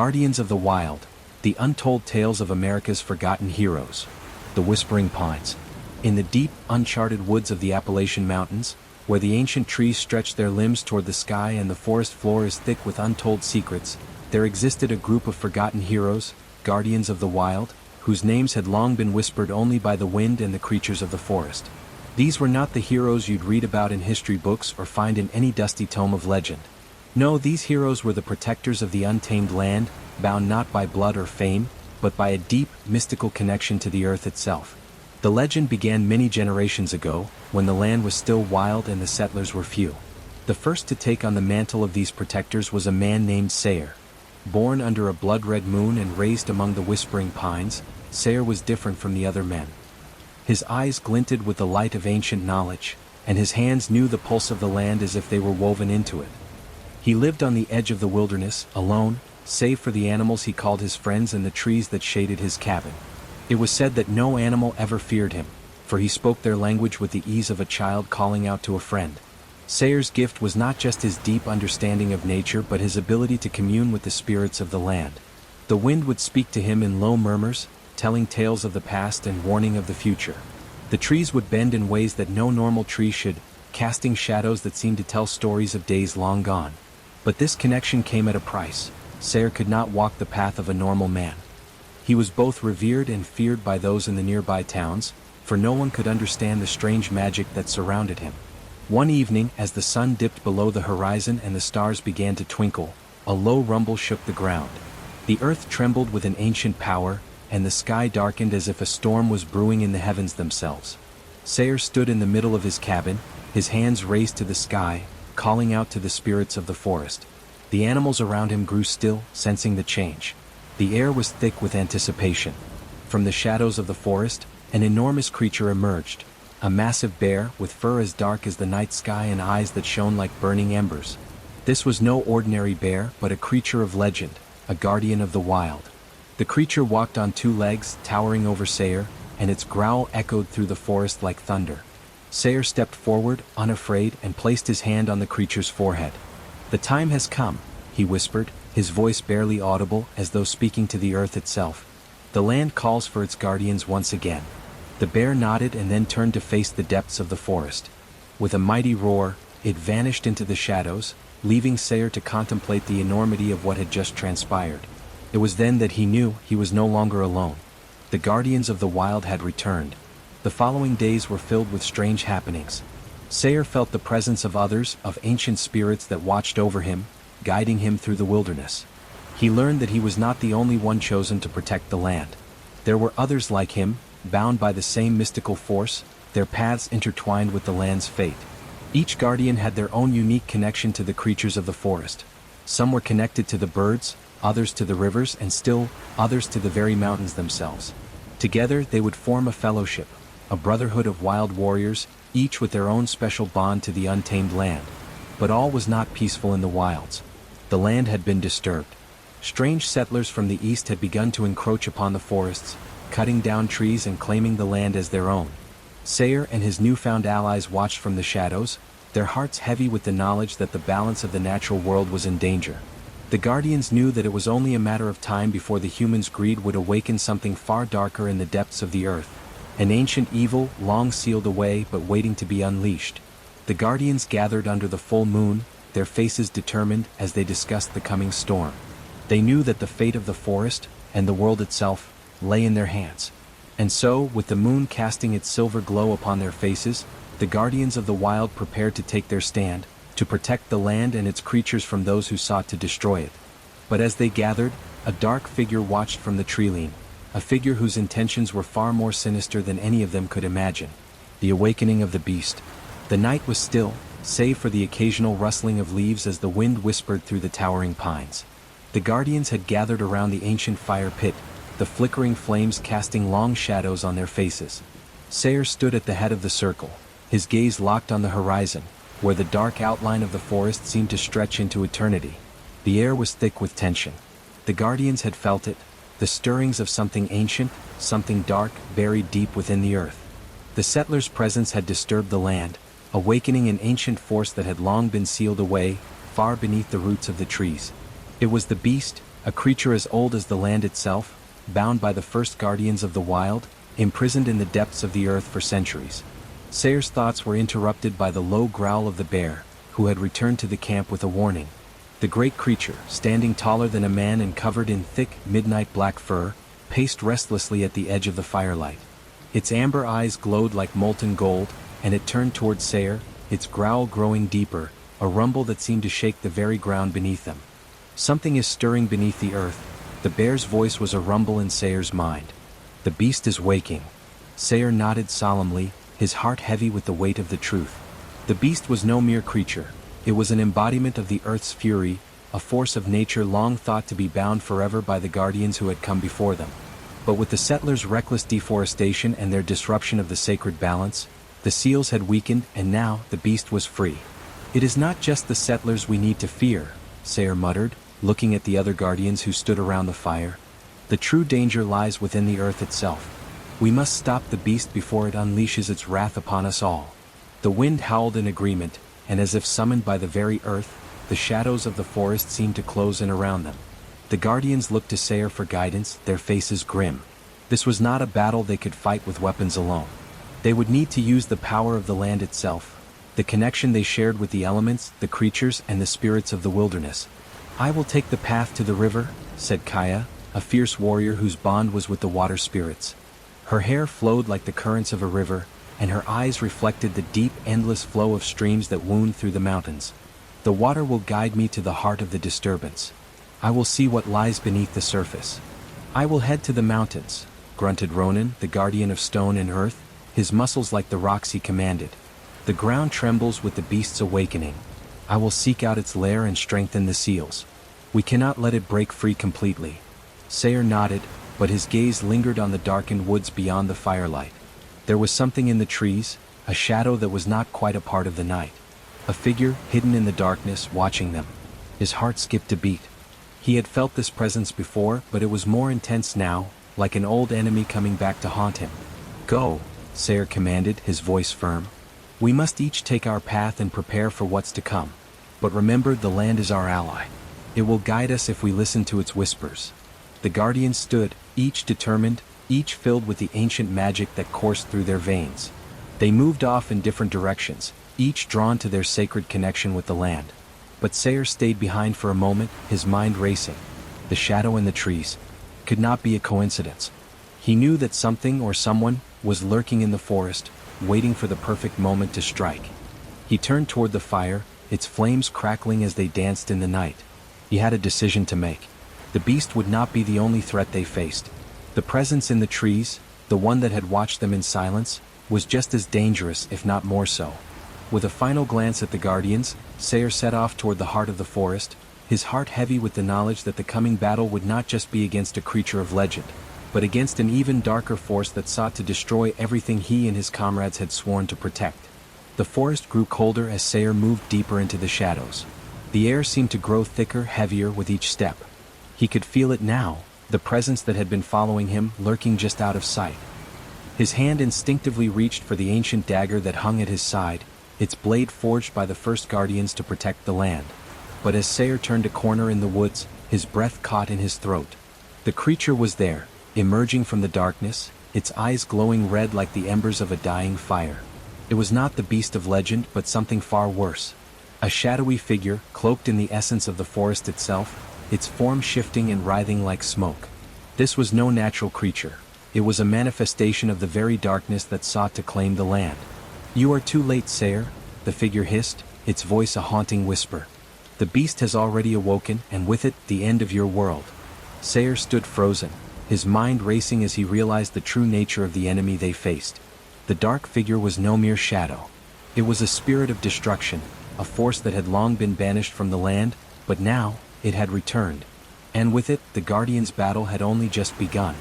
Guardians of the Wild, the untold tales of America's forgotten heroes. The Whispering Pines. In the deep, uncharted woods of the Appalachian Mountains, where the ancient trees stretch their limbs toward the sky and the forest floor is thick with untold secrets, there existed a group of forgotten heroes, guardians of the wild, whose names had long been whispered only by the wind and the creatures of the forest. These were not the heroes you'd read about in history books or find in any dusty tome of legend. No, these heroes were the protectors of the untamed land, bound not by blood or fame, but by a deep, mystical connection to the earth itself. The legend began many generations ago, when the land was still wild and the settlers were few. The first to take on the mantle of these protectors was a man named Sayre. Born under a blood-red moon and raised among the Whispering Pines, Sayre was different from the other men. His eyes glinted with the light of ancient knowledge, and his hands knew the pulse of the land as if they were woven into it. He lived on the edge of the wilderness, alone, save for the animals he called his friends and the trees that shaded his cabin. It was said that no animal ever feared him, for he spoke their language with the ease of a child calling out to a friend. Sayre's gift was not just his deep understanding of nature but his ability to commune with the spirits of the land. The wind would speak to him in low murmurs, telling tales of the past and warning of the future. The trees would bend in ways that no normal tree should, casting shadows that seemed to tell stories of days long gone. But this connection came at a price. Sayre could not walk the path of a normal man. He was both revered and feared by those in the nearby towns, for no one could understand the strange magic that surrounded him. One evening, as the sun dipped below the horizon and the stars began to twinkle, a low rumble shook the ground. The earth trembled with an ancient power, and the sky darkened as if a storm was brewing in the heavens themselves. Sayre stood in the middle of his cabin, his hands raised to the sky, calling out to the spirits of the forest. The animals around him grew still, sensing the change. The air was thick with anticipation. From the shadows of the forest, an enormous creature emerged, a massive bear with fur as dark as the night sky and eyes that shone like burning embers. This was no ordinary bear, but a creature of legend, a guardian of the wild. The creature walked on two legs, towering over Sayre, and its growl echoed through the forest like thunder. Sayre stepped forward, unafraid, and placed his hand on the creature's forehead. "The time has come," he whispered, his voice barely audible as though speaking to the earth itself. "The land calls for its guardians once again." The bear nodded and then turned to face the depths of the forest. With a mighty roar, it vanished into the shadows, leaving Sayre to contemplate the enormity of what had just transpired. It was then that he knew he was no longer alone. The guardians of the wild had returned. The following days were filled with strange happenings. Sayre felt the presence of others, of ancient spirits that watched over him, guiding him through the wilderness. He learned that he was not the only one chosen to protect the land. There were others like him, bound by the same mystical force, their paths intertwined with the land's fate. Each guardian had their own unique connection to the creatures of the forest. Some were connected to the birds, others to the rivers, and still others to the very mountains themselves. Together they would form a fellowship, a brotherhood of wild warriors, each with their own special bond to the untamed land. But all was not peaceful in the wilds. The land had been disturbed. Strange settlers from the east had begun to encroach upon the forests, cutting down trees and claiming the land as their own. Sayre and his newfound allies watched from the shadows, their hearts heavy with the knowledge that the balance of the natural world was in danger. The guardians knew that it was only a matter of time before the humans' greed would awaken something far darker in the depths of the earth, an ancient evil long sealed away but waiting to be unleashed. The guardians gathered under the full moon, their faces determined as they discussed the coming storm. They knew that the fate of the forest, and the world itself, lay in their hands. And so, with the moon casting its silver glow upon their faces, the guardians of the wild prepared to take their stand, to protect the land and its creatures from those who sought to destroy it. But as they gathered, a dark figure watched from the tree-line, a figure whose intentions were far more sinister than any of them could imagine. The awakening of the beast. The night was still, save for the occasional rustling of leaves as the wind whispered through the towering pines. The guardians had gathered around the ancient fire pit, the flickering flames casting long shadows on their faces. Sayre stood at the head of the circle, his gaze locked on the horizon, where the dark outline of the forest seemed to stretch into eternity. The air was thick with tension. The guardians had felt it, the stirrings of something ancient, something dark, buried deep within the earth. The settlers' presence had disturbed the land, awakening an ancient force that had long been sealed away, far beneath the roots of the trees. It was the beast, A creature as old as the land itself, bound by the first guardians of the wild, imprisoned in the depths of the earth for centuries. Sayer's thoughts were interrupted by the low growl of the bear, who had returned to the camp with a warning. The great creature, standing taller than a man and covered in thick, midnight black fur, paced restlessly at the edge of the firelight. Its amber eyes glowed like molten gold, and it turned toward Sayer, its growl growing deeper, a rumble that seemed to shake the very ground beneath them. Something is stirring beneath the earth. The bear's voice was a rumble in Sayer's mind. The beast is waking. Sayer nodded solemnly, his heart heavy with the weight of the truth. The beast was no mere creature. It was an embodiment of the earth's fury, a force of nature long thought to be bound forever by the guardians who had come before them. But with the settlers' reckless deforestation and their disruption of the sacred balance, the seals had weakened and now the beast was free. "It is not just the settlers we need to fear," Sayer muttered, looking at the other guardians who stood around the fire. "The true danger lies within the earth itself. We must stop the beast before it unleashes its wrath upon us all." The wind howled in agreement, and as if summoned by the very earth, the shadows of the forest seemed to close in around them. The guardians looked to Sayer for guidance, their faces grim. This was not a battle they could fight with weapons alone. They would need to use the power of the land itself, the connection they shared with the elements, the creatures, and the spirits of the wilderness. "I will take the path to the river," said Kaya, a fierce warrior whose bond was with the water spirits. Her hair flowed like the currents of a river, and her eyes reflected the deep, endless flow of streams that wound through the mountains. "The water will guide me to the heart of the disturbance. I will see what lies beneath the surface." "I will head to the mountains," grunted Ronan, the guardian of stone and earth, his muscles like the rocks he commanded. "The ground trembles with the beast's awakening. I will seek out its lair and strengthen the seals. We cannot let it break free completely." Sayer nodded, but his gaze lingered on the darkened woods beyond the firelight. There was something in the trees, a shadow that was not quite a part of the night. A figure, hidden in the darkness, watching them. His heart skipped a beat. He had felt this presence before, but it was more intense now, like an old enemy coming back to haunt him. "Go," Sayer commanded, his voice firm. "We must each take our path and prepare for what's to come. But remember, the land is our ally. It will guide us if we listen to its whispers." The guardians stood, each determined, each filled with the ancient magic that coursed through their veins. They moved off in different directions, each drawn to their sacred connection with the land. But Sayer stayed behind for a moment, his mind racing. The shadow in the trees could not be a coincidence. He knew that something or someone was lurking in the forest, waiting for the perfect moment to strike. He turned toward the fire, its flames crackling as they danced in the night. He had a decision to make. The beast would not be the only threat they faced. The presence in the trees, the one that had watched them in silence, was just as dangerous, if not more so. With a final glance at the guardians, Sayer set off toward the heart of the forest, his heart heavy with the knowledge that the coming battle would not just be against a creature of legend, but against an even darker force that sought to destroy everything he and his comrades had sworn to protect. The forest grew colder as Sayer moved deeper into the shadows. The air seemed to grow thicker, heavier with each step. He could feel it now, the presence that had been following him, lurking just out of sight. His hand instinctively reached for the ancient dagger that hung at his side, its blade forged by the first guardians to protect the land. But as Sayer turned a corner in the woods, his breath caught in his throat. The creature was there, emerging from the darkness, its eyes glowing red like the embers of a dying fire. It was not the beast of legend, but something far worse. A shadowy figure, cloaked in the essence of the forest itself, its form shifting and writhing like smoke. This was no natural creature. It was a manifestation of the very darkness that sought to claim the land. "You are too late, Sayer," the figure hissed, its voice a haunting whisper. "The beast has already awoken, and with it, the end of your world." Sayer stood frozen, his mind racing as he realized the true nature of the enemy they faced. The dark figure was no mere shadow. It was a spirit of destruction, a force that had long been banished from the land, but now, it had returned. And with it, the Guardians' battle had only just begun.